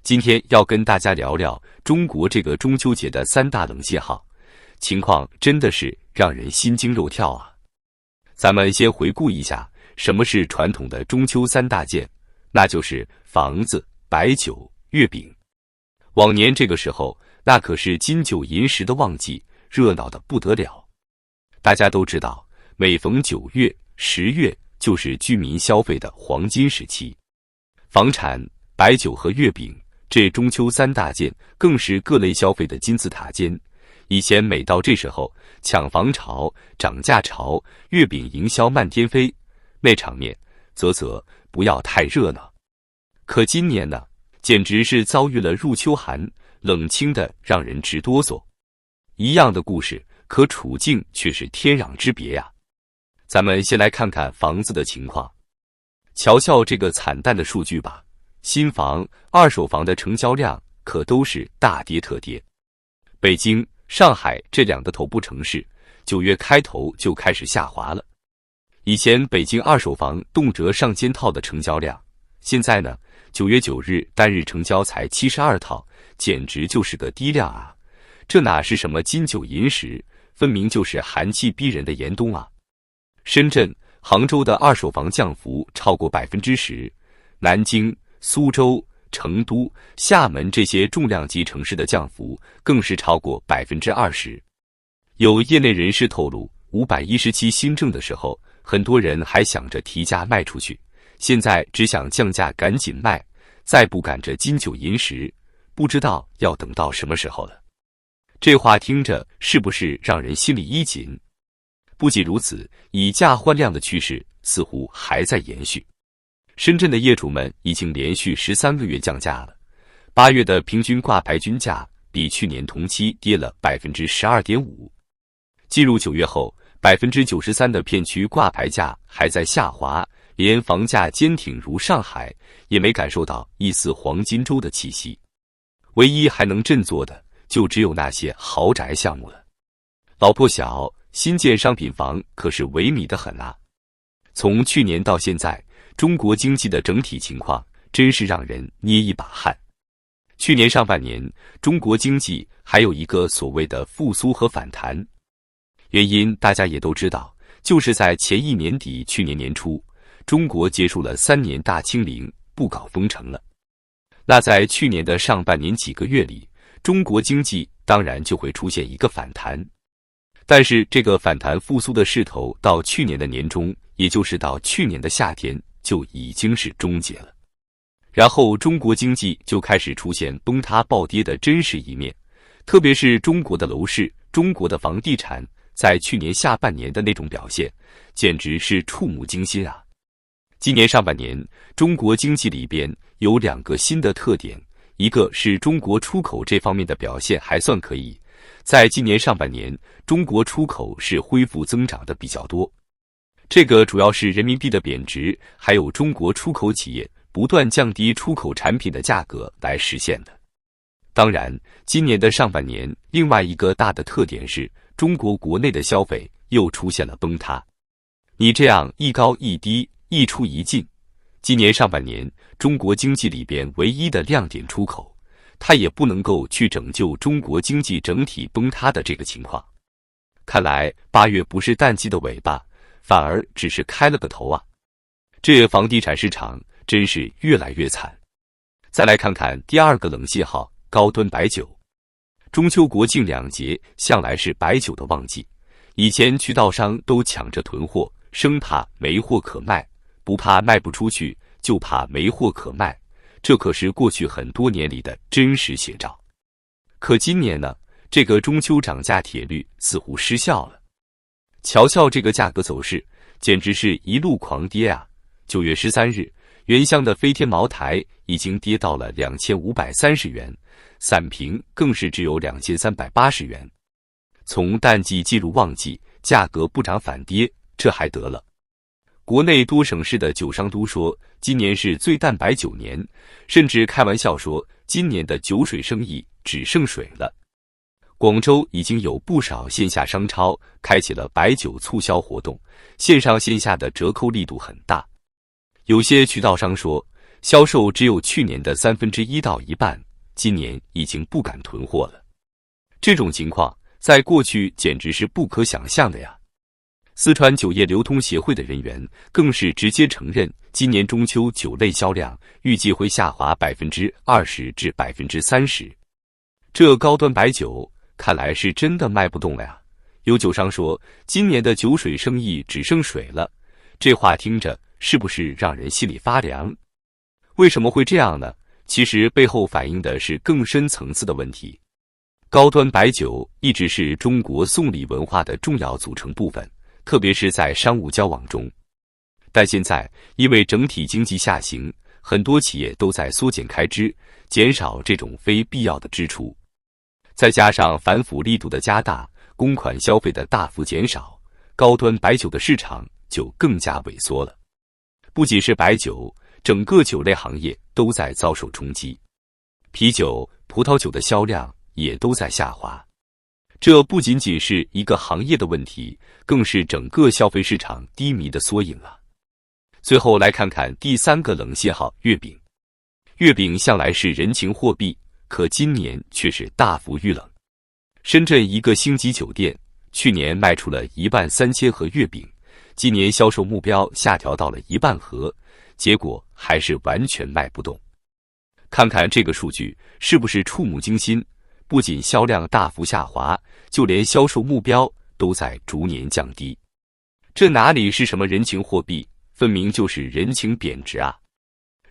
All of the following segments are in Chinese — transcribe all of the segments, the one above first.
今天要跟大家聊聊中国这个中秋节的3大冷信号，情况真的是让人心惊肉跳啊！咱们先回顾一下，什么是传统的中秋3大件，那就是房子、白酒、月饼。往年这个时候，那可是金九银十的旺季，热闹得不得了。大家都知道，每逢9月、10月就是居民消费的黄金时期，房产、白酒和月饼这中秋3大件更是各类消费的金字塔尖。以前每到这时候，抢房潮、涨价潮，月饼营销漫天飞，那场面不要太热闹。可今年呢，简直是遭遇了入秋寒，冷清的让人直哆嗦。一样的故事，可处境却是天壤之别呀。咱们先来看看房子的情况，瞧瞧这个惨淡的数据吧。新房、二手房的成交量可都是大跌特跌。北京、上海这2个头部城市，9月开头就开始下滑了。以前北京二手房动辄上千套的成交量，现在呢，9月9日单日成交才72套，简直就是个低量啊！这哪是什么金九银十，分明就是寒气逼人的严冬啊！深圳、杭州的二手房降幅超过10%，南京、苏州、成都、厦门这些重量级城市的降幅更是超过20%。有业内人士透露，517新政的时候，很多人还想着提价卖出去，现在只想降价赶紧卖，再不赶着金九银十，不知道要等到什么时候了。这话听着是不是让人心里一紧？不仅如此，以价换量的趋势似乎还在延续。深圳的业主们已经连续13个月降价了，8月的平均挂牌均价比去年同期跌了12.5%。进入9月后，93%的片区挂牌价还在下滑，连房价坚挺如上海，也没感受到一丝黄金周的气息。唯一还能振作的，就只有那些豪宅项目了。老破小、新建商品房可是萎靡得很啊！从去年到现在，中国经济的整体情况真是让人捏一把汗。去年上半年，中国经济还有一个所谓的复苏和反弹，原因大家也都知道，就是在前一年底去年年初，中国结束了3年大清零，不搞封城了。那在去年的上半年几个月里，中国经济当然就会出现一个反弹。但是这个反弹复苏的势头到去年的年中，也就是到去年的夏天，就已经是终结了。然后中国经济就开始出现崩塌暴跌的真实一面，特别是中国的楼市、中国的房地产，在去年下半年的那种表现，简直是触目惊心啊！今年上半年，中国经济里边有2个新的特点，一个是中国出口这方面的表现还算可以，在今年上半年，中国出口是恢复增长的比较多。这个主要是人民币的贬值，还有中国出口企业不断降低出口产品的价格来实现的。当然，今年的上半年，另外一个大的特点是，中国国内的消费又出现了崩塌。你这样一高一低，一出一进，今年上半年，中国经济里边唯一的亮点出口，它也不能够去拯救中国经济整体崩塌的这个情况。看来8月不是淡季的尾巴，反而只是开了个头啊！这房地产市场真是越来越惨。再来看看第2个冷信号，高端白酒。中秋国庆2节向来是白酒的旺季，以前渠道商都抢着囤货，生怕没货可卖，不怕卖不出去，就怕没货可卖，这可是过去很多年里的真实写照。可今年呢，这个中秋涨价铁律似乎失效了。瞧瞧这个价格走势，简直是一路狂跌啊！9月13日，原香的飞天茅台已经跌到了2530元，散瓶更是只有2380元。从淡季进入旺季，价格不涨反跌，这还得了？国内多省市的酒商都说，今年是最淡白酒年，甚至开玩笑说，今年的酒水生意只剩水了。广州已经有不少线下商超开启了白酒促销活动，线上线下的折扣力度很大。有些渠道商说，销售只有去年的1/3到一半，今年已经不敢囤货了。这种情况在过去简直是不可想象的呀！四川酒业流通协会的人员更是直接承认，今年中秋酒类销量预计会下滑20%至30%。这高端白酒看来是真的卖不动了呀！有酒商说，今年的酒水生意只剩水了，这话听着是不是让人心里发凉？为什么会这样呢？其实背后反映的是更深层次的问题。高端白酒一直是中国送礼文化的重要组成部分，特别是在商务交往中。但现在因为整体经济下行，很多企业都在缩减开支，减少这种非必要的支出。再加上反腐力度的加大，公款消费的大幅减少，高端白酒的市场就更加萎缩了。不仅是白酒，整个酒类行业都在遭受冲击。啤酒、葡萄酒的销量也都在下滑。这不仅仅是一个行业的问题，更是整个消费市场低迷的缩影啊。最后来看看第3个冷信号：月饼。月饼向来是人情货币，可今年却是大幅遇冷。深圳一个星级酒店去年卖出了13000盒月饼，今年销售目标下调到了1万盒，结果还是完全卖不动。看看这个数据是不是触目惊心？不仅销量大幅下滑，就连销售目标都在逐年降低。这哪里是什么人情货币，分明就是人情贬值啊！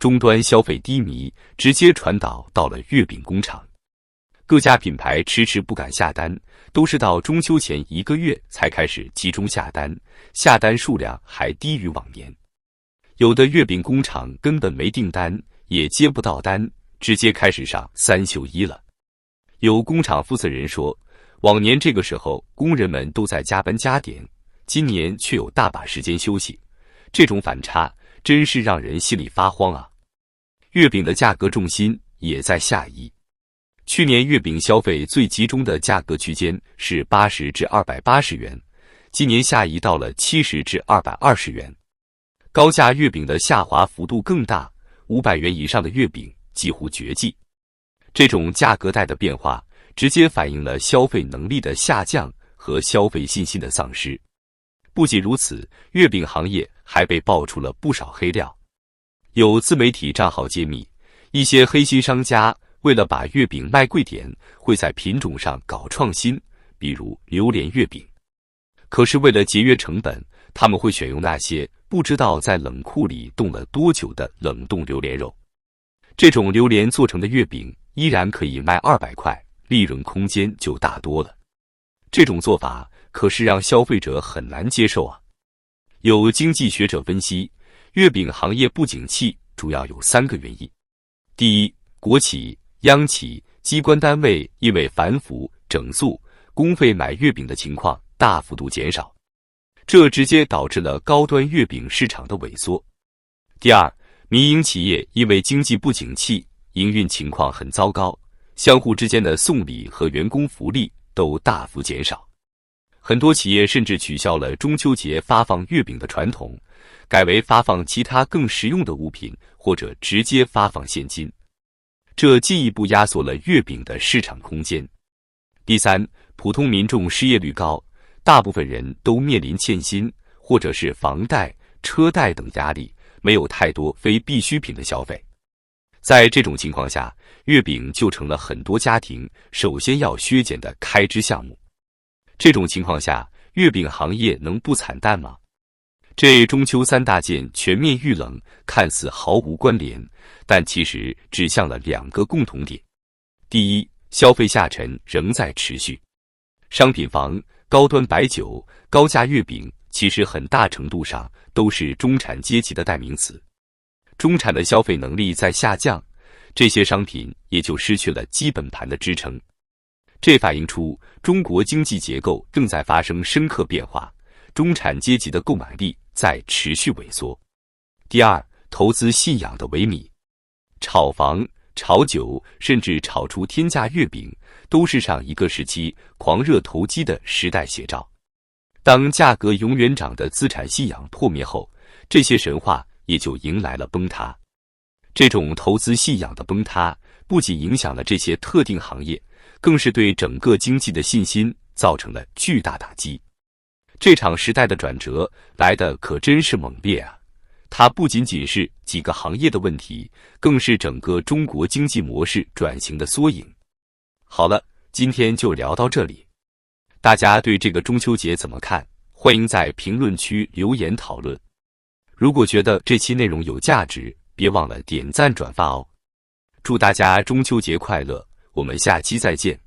终端消费低迷，直接传导到了月饼工厂。各家品牌迟迟不敢下单，都是到中秋前1个月才开始集中下单，下单数量还低于往年。有的月饼工厂根本没订单，也接不到单，直接开始上3休1了。有工厂负责人说，往年这个时候工人们都在加班加点，今年却有大把时间休息，这种反差真是让人心里发慌啊！月饼的价格重心也在下移。去年月饼消费最集中的价格区间是80至280元，今年下移到了70至220元。高价月饼的下滑幅度更大，500元以上的月饼几乎绝迹。这种价格带的变化，直接反映了消费能力的下降和消费信心的丧失。不仅如此，月饼行业还被爆出了不少黑料。有自媒体账号揭秘，一些黑心商家为了把月饼卖贵点，会在品种上搞创新，比如榴莲月饼。可是为了节约成本，他们会选用那些不知道在冷库里冻了多久的冷冻榴莲肉。这种榴莲做成的月饼依然可以卖200块，利润空间就大多了。这种做法可是让消费者很难接受啊！有经济学者分析，月饼行业不景气主要有3个原因。第一，国企、央企、机关单位因为反腐、整肃、公费买月饼的情况大幅度减少，这直接导致了高端月饼市场的萎缩。第二，民营企业因为经济不景气，营运情况很糟糕，相互之间的送礼和员工福利都大幅减少。很多企业甚至取消了中秋节发放月饼的传统，改为发放其他更实用的物品，或者直接发放现金。这进一步压缩了月饼的市场空间。第三，普通民众失业率高，大部分人都面临欠薪，或者是房贷、车贷等压力，没有太多非必需品的消费。在这种情况下，月饼就成了很多家庭首先要削减的开支项目。这种情况下，月饼行业能不惨淡吗？这中秋3大件全面遇冷，看似毫无关联，但其实指向了2个共同点。第一，消费下沉仍在持续。商品房、高端白酒、高价月饼其实很大程度上都是中产阶级的代名词。中产的消费能力在下降，这些商品也就失去了基本盘的支撑。这反映出中国经济结构正在发生深刻变化，中产阶级的购买力在持续萎缩。第二，投资信仰的萎靡。炒房、炒酒，甚至炒出天价月饼，都是上一个时期狂热投机的时代写照。当价格永远涨的资产信仰破灭后，这些神话也就迎来了崩塌。这种投资信仰的崩塌，不仅影响了这些特定行业，更是对整个经济的信心造成了巨大打击。这场时代的转折来得可真是猛烈啊！它不仅仅是几个行业的问题，更是整个中国经济模式转型的缩影。好了，今天就聊到这里。大家对这个中秋节怎么看？欢迎在评论区留言讨论。如果觉得这期内容有价值，别忘了点赞转发哦。祝大家中秋节快乐，我们下期再见。